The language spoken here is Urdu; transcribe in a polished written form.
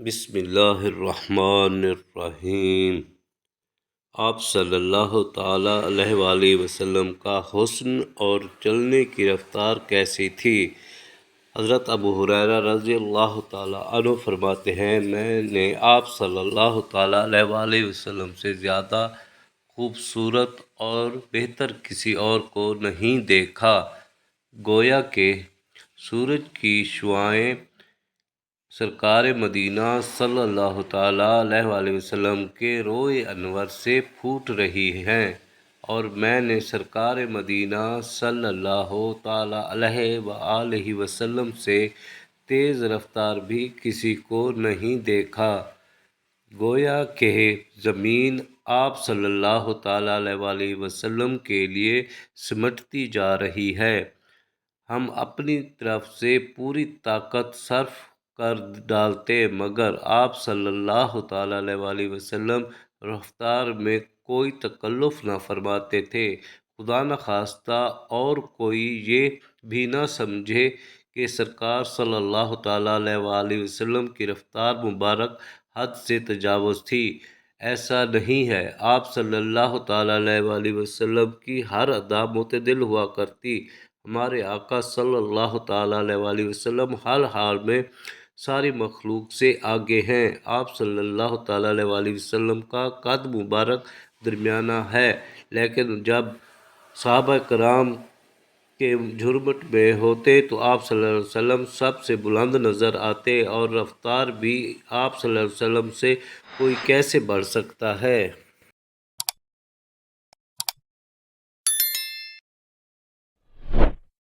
بسم اللہ الرحمن الرحیم۔ آپ صلی اللہ تعالیٰ علیہ وآلہ وسلم کا حسن اور چلنے کی رفتار کیسی تھی؟ حضرت ابو ہریرہ رضی اللہ تعالیٰ عنہ فرماتے ہیں، میں نے آپ صلی اللہ تعالیٰ علیہ وآلہ وسلم سے زیادہ خوبصورت اور بہتر کسی اور کو نہیں دیکھا، گویا کہ سورج کی شعاعیں سرکار مدینہ صلی اللہ تعالیٰ علیہ وآلہ وسلم کے روئے انور سے پھوٹ رہی ہیں، اور میں نے سرکار مدینہ صلی اللہ تعالیٰ علیہ وآلہ وسلم سے تیز رفتار بھی کسی کو نہیں دیکھا، گویا کہ زمین آپ صلی اللہ تعالیٰ علیہ وآلہ وسلم کے لیے سمٹتی جا رہی ہے۔ ہم اپنی طرف سے پوری طاقت صرف کر ڈالتے، مگر آپ صلی اللہ تعالیٰ علیہ وآلہ وسلم رفتار میں کوئی تکلف نہ فرماتے تھے۔ خدا نخواستہ اور کوئی یہ بھی نہ سمجھے کہ سرکار صلی اللہ تعالیٰ علیہ وآلہ وسلم کی رفتار مبارک حد سے تجاوز تھی، ایسا نہیں ہے۔ آپ صلی اللہ تعالیٰ علیہ وآلہ وسلم کی ہر ادا معتدل ہوا کرتی۔ ہمارے آقا صلی اللہ تعالیٰ علیہ وآلہ وسلم ہر حال میں ساری مخلوق سے آگے ہیں۔ آپ صلی اللہ تعالیٰ علیہ وآلہ وسلم کا قد مبارک درمیانہ ہے، لیکن جب صحابہ کرام کے جھرمٹ میں ہوتے تو آپ صلی اللہ علیہ وسلم سب سے بلند نظر آتے، اور رفتار بھی آپ صلی اللہ علیہ وسلم سے کوئی کیسے بڑھ سکتا ہے۔